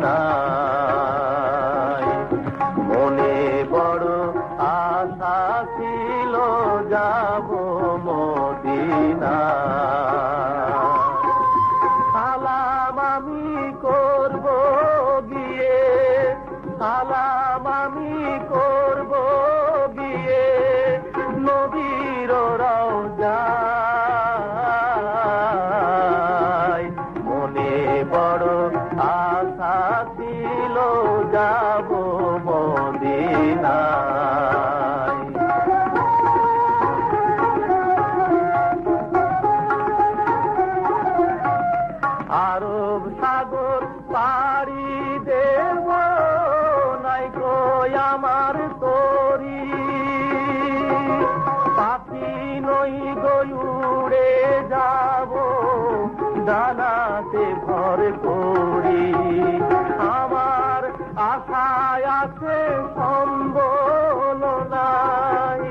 মদিনায়। মনে বড় আশা ছিল যাব মদিনায়। সালাম আমি করব গিয়ে, সালাম আমি করব গিয়ে নবীর রওজায়। মনে বড় আশা ছিল যাব মদিনায়। আরব সাগর পাড়ি দেব নাই গো আমার তরি, পাখি নই গো উড়ে যাব ডানাতে ভর করি। আমার আশায় আছে সম্বল নাই,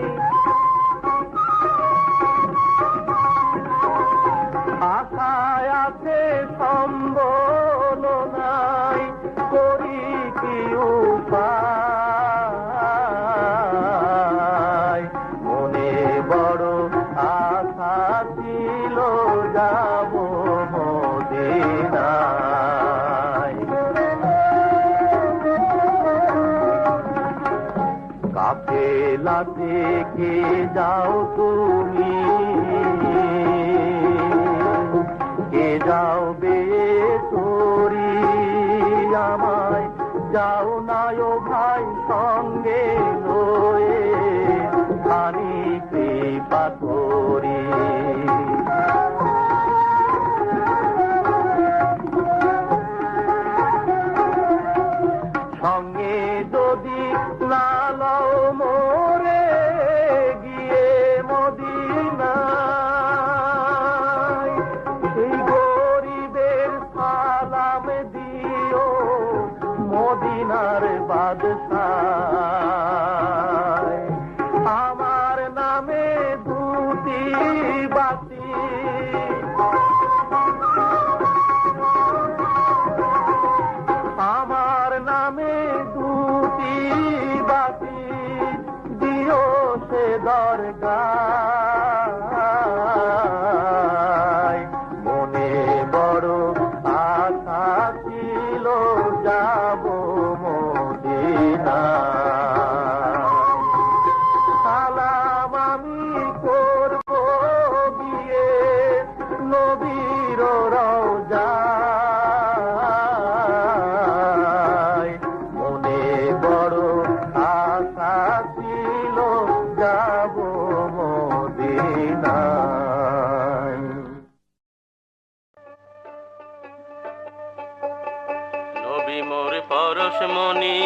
আশায় আছে সম্বল নাই, করি কি উপায়। মনে বড় আশা ছিল যাব মদিনায়। কাফেলাতে কে যাও তুমি, কে যাও বে তোরি আমায়, যাও না ও ভাই সঙ্গে লয়ে, খানি কৃপা করি। সঙ্গে যদি না লও মোরে গিয়ে মদিনায়, সেই গরিবের সালাম দিও মদিনার বাদশায়। আমার নামে দুটি বাতি, আমার নামে দুটি বাতি দিও সে দরগায়। মনে বড় আশা ছিল যাব মদিনায়। সালাম আমি করব গিয়ে নবীর রওজায়। মনে বড় আশা ছিল যাব মদিনায়। নবী মোর পরশমণি,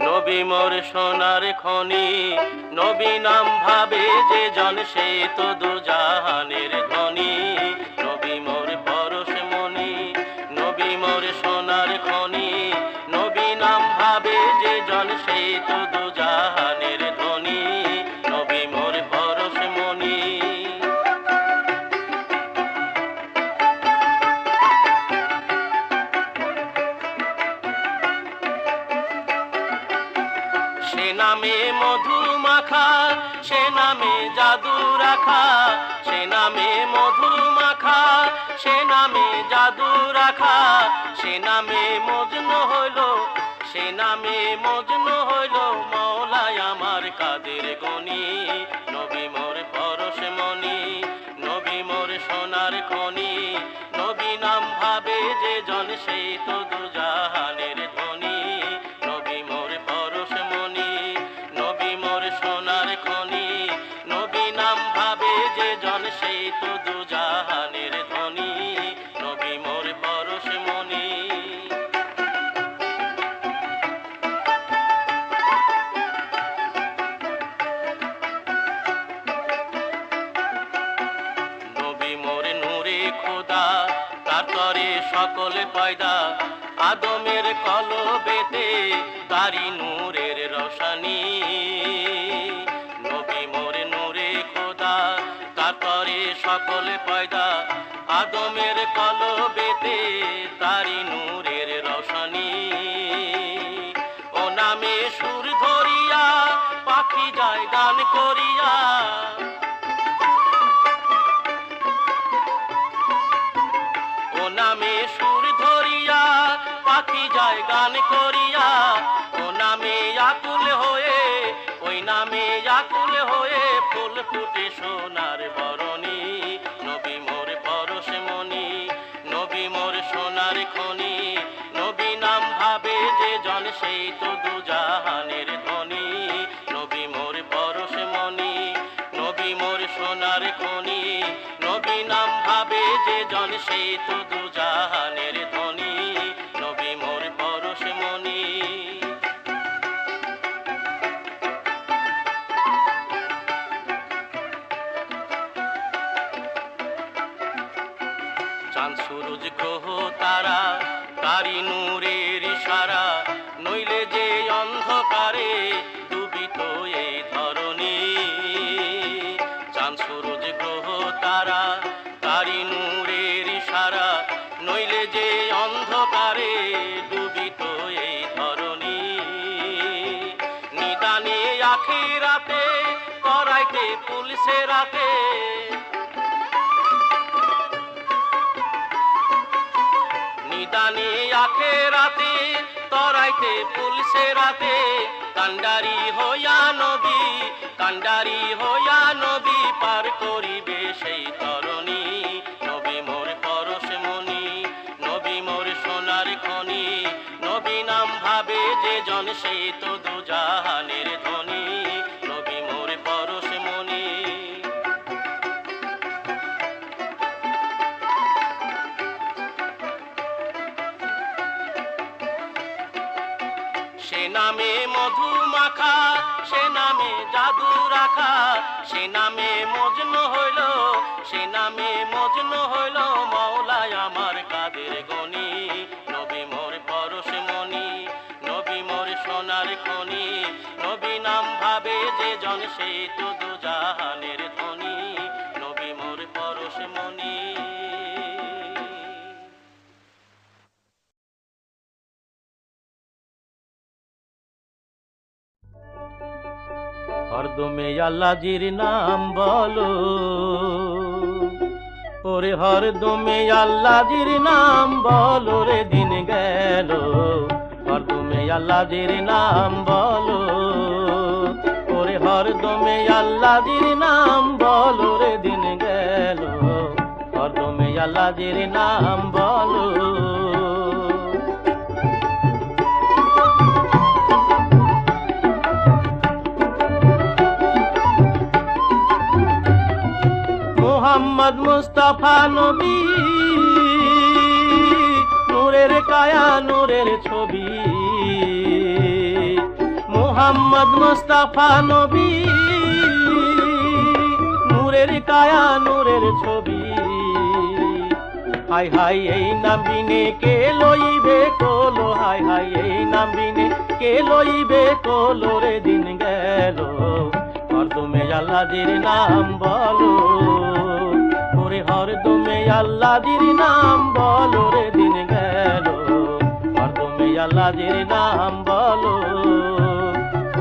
নবী মোর সোনার খনি, নবী নাম ভাবে যে জন সে তো দুজাহানের ধনী। নবী মোর পরশমণি, নবী মোর সোনার খনি, নবী নাম ভাবে যে জন সে তো দুজাহানের ধনী। নবী মোর পরশমণি। সে নামে মধু মাখা, সে নামে জাদু রাখা, সে নামে মধু মাখা, সে নামে জাদু রাখা, সে নামে মজনু হইল, সে নামে মজনু হইল মওলায় আমার কাদের গনি। নবী মোর পরশমণি, নবী মোর সোনার খনি, নবী নাম ভাবে যে জন সে তো দুজাহানের ধনী। নবী মোর পরশমণি, নবী মোর সোনার খনি, নবী নাম ভাবে যে জন সে তো দুজাহানের ধনী। নবী মোর পরশমণি। নবী মোর নূরে খোদা, তার তরে সকল পয়দা, আদমের কলবেতে তারি নূরের রোশনী। নবী মোর নূরে খোদা, তার তরে সকল পয়দা, আদমের কলবেতে তারি নূরের রোশনী। পাখি যায় গান করিয়া ও নামে আকুল হয়ে, ওই নামে আকুল হয়ে ফুল ফুটে সোনার বরণী। নবী মোর পরশমণি, নবী মোর সোনার খনি, নবী নাম ভাবে যে জন সেই তো দুজাহানের ধনী। নবী মোর পরশমণি, নবী মোর সোনার খনি, নবী নাম ভাবে যে জন সেই তো দুজাহানের ধনী। নবী মোর পরশমণি। চাঁদ সূরজ গ্রহ তারা তারি নূরের ইশারা, নইলে যে অন্ধকারে ডুবিত এই ধরণী। চাঁদ সূরজ গ্রহ তারা তারি নূরের ইশারা, নইলে যে অন্ধকারে ডুবিত এই ধরণী। নিদানে আখিরাতে করাইতে পুলিশে রাতে, নিদানে আখিরাতে তরাইতে পুলিশে রাতে। কান্ডারি হইয়া নবী, কান্ডারি হইয়া নবী পার করিবে সেই তরণী। নবী মোর পরশমণি, নবী মোর সোনার খনি, নবী নাম ভাবে যে জন সেই তো দুজাহানের ধনী। নবী মোর পরশমণি। সে নামে মধু মাখা, সে নামে জাদু রাখা, সে নামে মজনু হইল, সে নামে মজনু হইল মওলায় আমার কাদের গনি। নবী মোর পরশমণি, নবী মোর সোনার খনি, নবী নাম ভাবে যে জন সেই তো দুজাহানের ধনী। নবী মোর পরশমণি। হরদমে আল্লাহজির নাম বলো, ওরে হরদমে আল্লাহজির নাম বলো রে দিন গেল। হরদমে আল্লাহজির নাম বলো, ওরে হরদমে আল্লাহজির নাম বলো রে দিন গেল। হরদমে আল্লাহজির নাম বলো। মোহাম্মদ মুস্তাফা নবী, নূরের কায়া নূরের ছবি। মোহাম্মদ মুস্তাফা নবী, নূরের কায়া নূরের ছবি। হাই হাই এই নাম বিনে কে লইবে কোলো, হাই হাই এই নাম বিনে কে লইবে কোলো রে দিন গেল। হরদমে আল্লাহজির নাম বলো, ওরে হরদমে আল্লাহজির নাম বলো রে দিন গেল। হরদমে আল্লাহজির নাম বলো,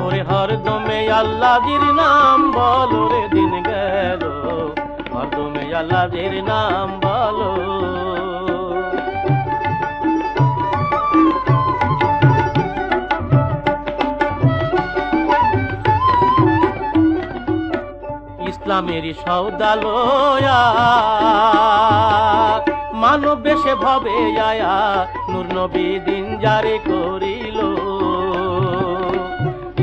ওরে হরদমে আল্লাহজির নাম বলো রে দিন গেল। হরদমে আল্লাহজির নাম বলো। ইসলামের সওদা লয়া মানব বেশে ভবে আয়া, নূর নবী দিন জারি করিল।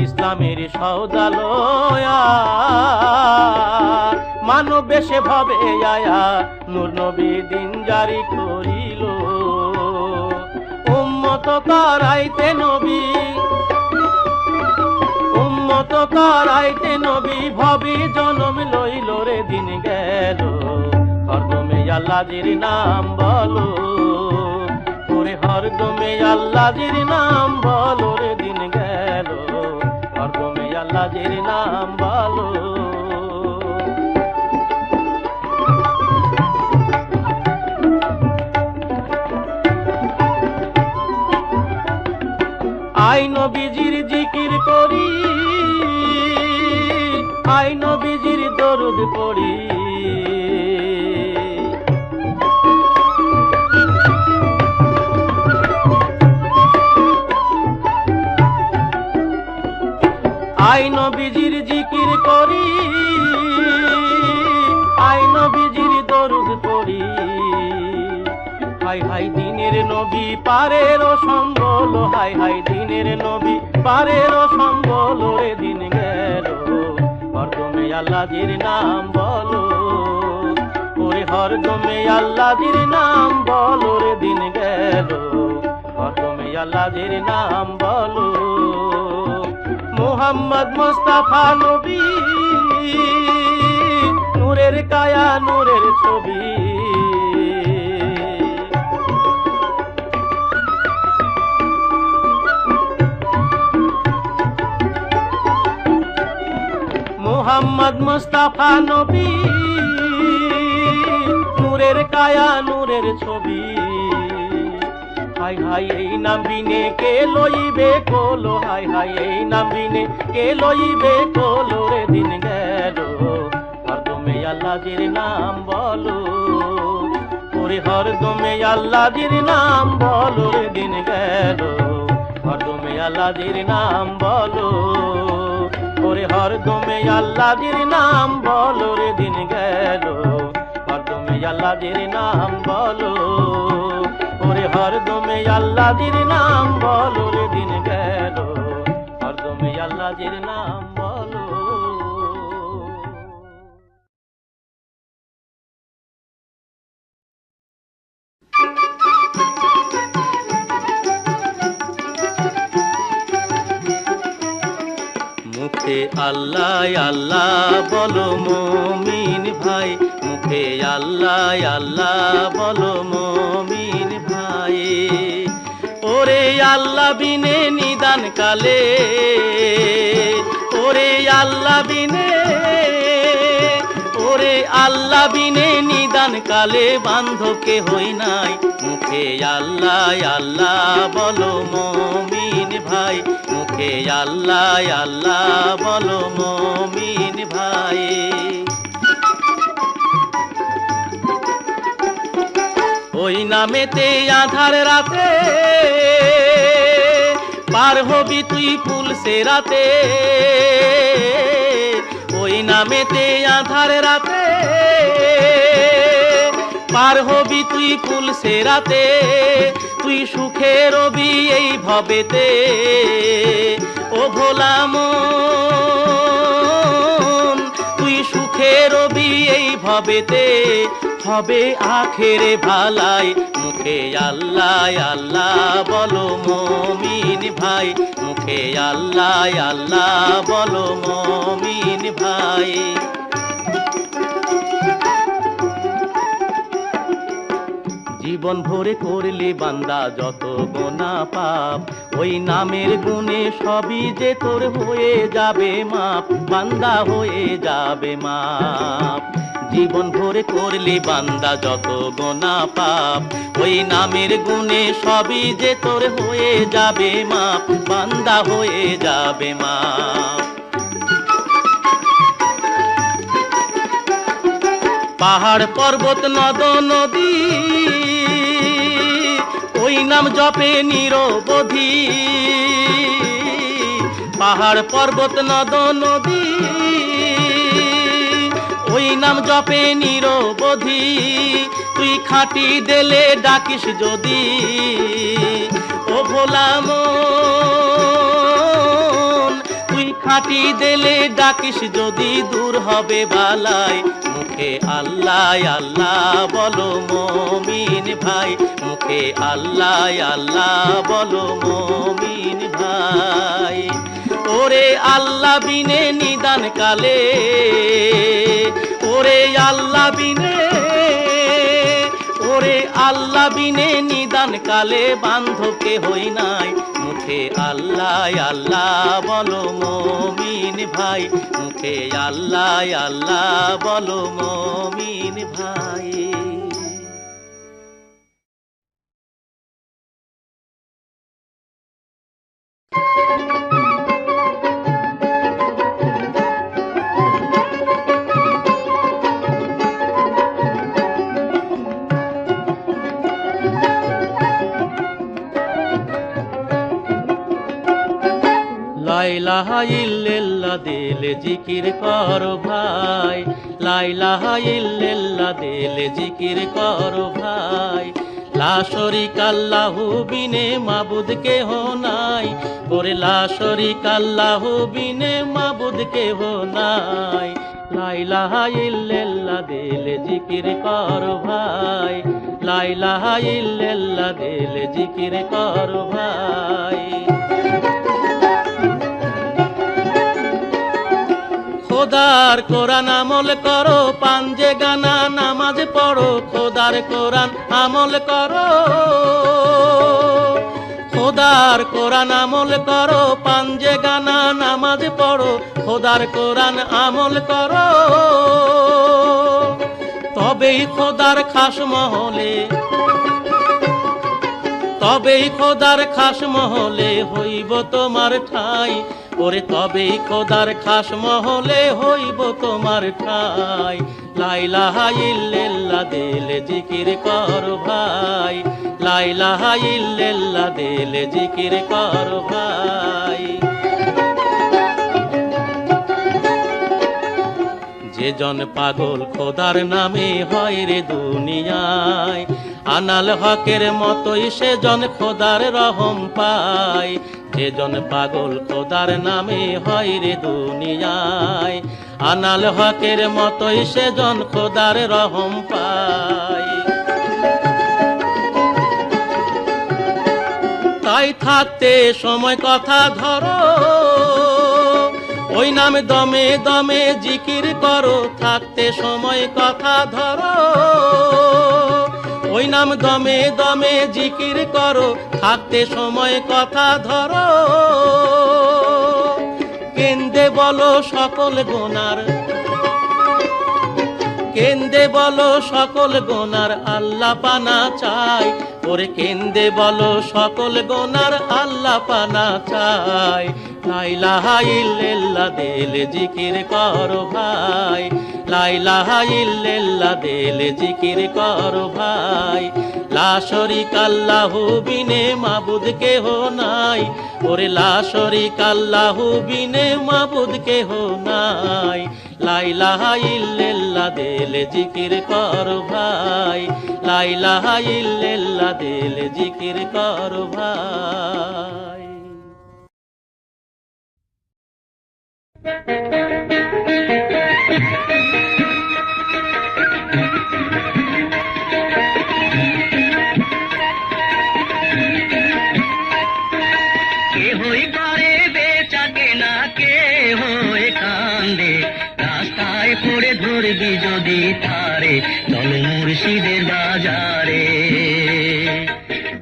ইসলামের সওদা লয়া মানব বেশে ভবে আয়া, নূর নবী দিন জারি করিল। উম্মত করাইতে নবী, উম্মত করাইতে নবী ভবে জনম লইল রে দিন গেল। হরদমে আল্লাহজির নাম বলো, ওরে হরদমে আল্লাহজির নাম বলো রে দিন গেল। হরদমে আল্লাহজির নাম বলো। আই নবীজির জিকির করি, আই নবীজির দরুদ পড়ি। আই নবীজির জিকির করি, আই নবীজির দরুদ পড়ি। হাই হাই দিনের নবী পারের সম্বল, হাই হাই দিনের নবী পারের সম্বল। রে দিন গেল হরদমে আল্লাহর নাম বলো, ওরে হরদমে আল্লাহর নাম বলো। রে দিন গেল হরদমে আল্লাহর নাম বলো। মুহাম্মদ মুস্তাফা নবী, নূরের কায়া নূরের ছবি। মুহাম্মদ মুস্তাফা নবী, নূরের কায়া নূরের ছবি। হাই হাই এই নাম বিনে কে লইবে কোলো, হাই হাই এই নাম বিনে কে লইবে কোলো। রে দিন গেল হরদমে আল্লাহর নাম বলো, ওরে হরদমে আল্লাহর নাম বলো। রে দিন গেল হরদমে আল্লাহর নাম বলো, ওরে হরদমে আল্লাহর নাম বলো। রে দিন গেল হরদমে আল্লাহর নাম বলো, ওরে হরদমে আল্লাহর নাম বলো। রে দিন গেল হরদমে আল্লাহর নাম বলো। মুখে আল্লাহ আল্লাহ বলো মুমিন ভাই, মুখে আল্লাহ আল্লাহ বলো মুমিন ভাই। ওরে আল্লাহ বিনে নিদান কালে, ওরে আল্লাহ বিনে, ওরে আল্লাহ বিনে নিদান কালে বান্ধবকে হই নাই। মুখে আল্লাহ আল্লাহ বলো মুমিন ভাই, মুখে আল্লাহ আল্লাহ বলো মুমিন ভাই। ওই নামেতে আধার রাতে পার হবি তুই ফুল সেরাতে, ওই নামেতে আধার রাতে পার হবি তুই ফুল সেরাতে। তুই সুখে রবি এই ভবেতে, ও ভোলা মন তুই সুখে রবি এই ভবেতে। হবে আখেরে ভালাই, মুখে আল্লাহ আল্লাহ বলো মুমিন ভাই, মুখে আল্লাহ আল্লাহ বলো মুমিন ভাই। জীবন ভরে করলে বান্দা যত গোনা পাপ, ওই নামের গুণে সবই যে তোর হয়ে যাবে মাপ, বান্দা হয়ে যাবে মাপ। জীবন ভরে করলে বান্দা যত গোনা পাপ, ওই নামের গুণে সবই যে তোর হয়ে যাবে মাপ, বান্দা হয়ে যাবে মাপ। পাহাড় পর্বত নদ নদী ওই নাম জপে নিরবধি, পাহাড় পর্বত নদ নদী ওই নাম জপে নিরবধি। তুই খাঁটি দেলে ডাকিস যদি, ও ভোলা মন তুই খাঁটি দেলে ডাকিস যদি, দূর হবে বালাই। মুখে আল্লাহ আল্লাহ বলো মুমিন ভাই, মুখে আল্লাহ আল্লাহ বলো মুমিন ভাই। ওরে আল্লাহ বিনে নিদান কালে, ওরে আল্লাহ বিনে, ওরে আল্লাহ বিনে নিদান কালে বান্ধবকে হই নাই। মুখে আল্লাহ আল্লাহ বলো মুমিন ভাই, মুখে আল্লাহ আল্লাহ বলো মুমিন ভাই। লা লা ইলাহা ইল্লাল্লাহ দিলে জিকির করো ভাই, লা ইলাহা ইল্লাল্লাহ দিলে জিকির করো ভাই। লা শরীকা লাহু বিনে মাবুদ কেহ নাই, ওরে লা শরীকা লাহু বিনে মাবুদ কেহ নাই। লা ইলাহা ইল্লাল্লাহ দিলে জিকির করো ভাই, লা ইলাহা ইল্লাল্লাহ দিলে জিকির করো ভাই। খোদার কোরআন আমল করো, পাঞ্জে গানা নামাজ পড়ো, খোদার কোরআন আমল করো। খোদার কোরআন আমল করো, পাঞ্জে গানা নামাজ পড়ো, খোদার কোরআন আমল করো। তবেই খোদার খাস মহলে, তবেই খোদার খাস মহলে হইব তোমার ঠাই, ওরে তবেই খোদার খাস মহলে হইব তোমার ঠাই। লা ইলাহা ইল্লাল্লাহ দিলে জিকির করো ভাই, লা ইলাহা ইল্লাল্লাহ দিলে জিকির করো ভাই। যে জন পাগল খোদার নামে হয় রে দুনিয়ায়, আনাল হকের মতোই সে জন খোদার রহম পায়। যে জন পাগল খোদার নামে হয় রে দুনিয়ায়, আনাল হকের মতোই সে জন খোদার রহম পায়। তাই থাকতে সময় কথা ধরো, ওই নাম দমে দমে জিকির করো, থাকতে সময় কথা ধরো। ওই নাম দমে দমে জিকির করো, থাকতে সময় কথা ধরো। কেন্দে বলো সকল গোনার, কেন্দে বলো সকল গোনার আল্লাহ পানা চাই, ওরে কেন্দে বলো সকল গোনার আল্লাহ পানা চাই। লা ইলাহা ইল্লাল্লাহ দিলে জিকির করো ভাই, লা ইলাহা ইল্লাল্লাহ দিলে জিকির করো ভাই। লা শরীকা লাহু বিনে মাবুদ কেহ নাই, ওরে লা শরীকা লাহু বিনে মাবুদ কেহ নাই। লা ইলাহা ইল্লাল্লাহ দিলে জিকির করো ভাই, লা ইলাহা ইল্লাল্লাহ দিলে জিকির করো ভাই। কেহই করে বেচা কেনা, কেহই কান্দে, রাস্তায় পড়ে ধরবি যদি তারে, চল মুর্শিদের বাজারে।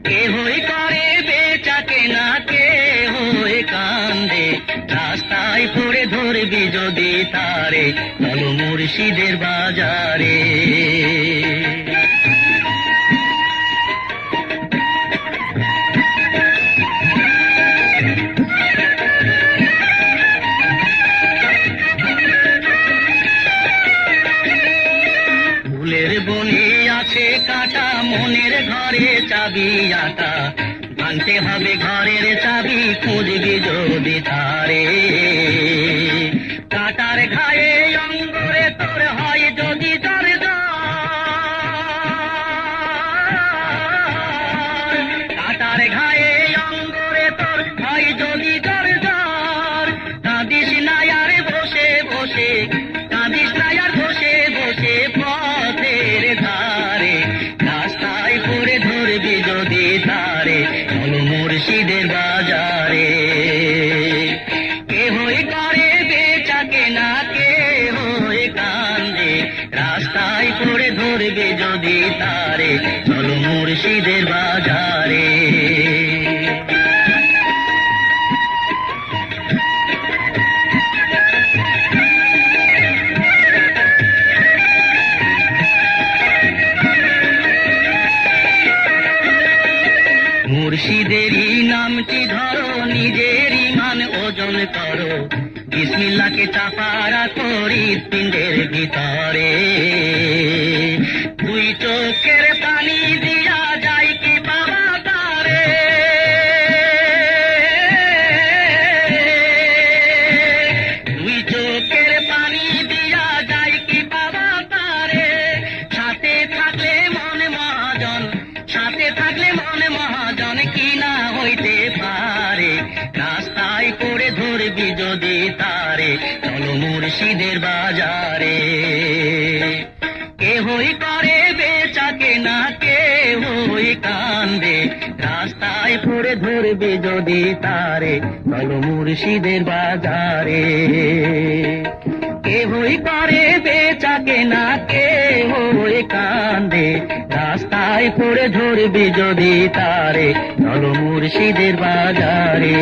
কেহই করে বেচা কেনা, কেহই কান্দে, রাস্তায় পড়ে ধরবি যদি তারে, চল মুর্শিদের বাজারে। ফুলের বনে আছে কাটা, মনের ঘরে চাবি আটা, ভাঙতে হবে ঘরের চাবি, খুঁজবি যদি তারে। কাটার ঘায়ে অঙ্গরে তোর হয় যদি জ্বর জ্বর, কাটার ঘায়ে অঙ্গরে তোর হয় যদি জ্বর জ্বর, কাঁদিস না আর বসে বসে, কাঁদিস না আর বসে বসে পথের ধারে, রাস্তায় পড়ে ধরবি যদি তারে, চল মুর্শিদের বাজারে। কেহই করে বেচা কেনা, কেহই কান্দে, রাস্তায় পড়ে ধরবি যদি তারে, চল মুর্শিদের বাজারে। মুর্শিদেরই নামটি ধরো, নিজের ইমান ওজন করো, বিসমিল্লাহকে চাপা রাখো হৃৎপিণ্ডের ভিতরে। দুই চোখের পানি দিয়া যায় কি বাবা তারে, ধরবি যদি তারে, চলো মুর্শিদের বাজারে। কেহই করে বেচা কেনা, কেহই কান্দে, রাস্তায় পড়ে ধরবি যদি তারে, চলো মুর্শিদের বাজারে। কেহই করে বেচা কেনা, কেহই কান্দে, রাস্তায় পড়ে ধরবি যদি তারে, চলো মুর্শিদের বাজারে।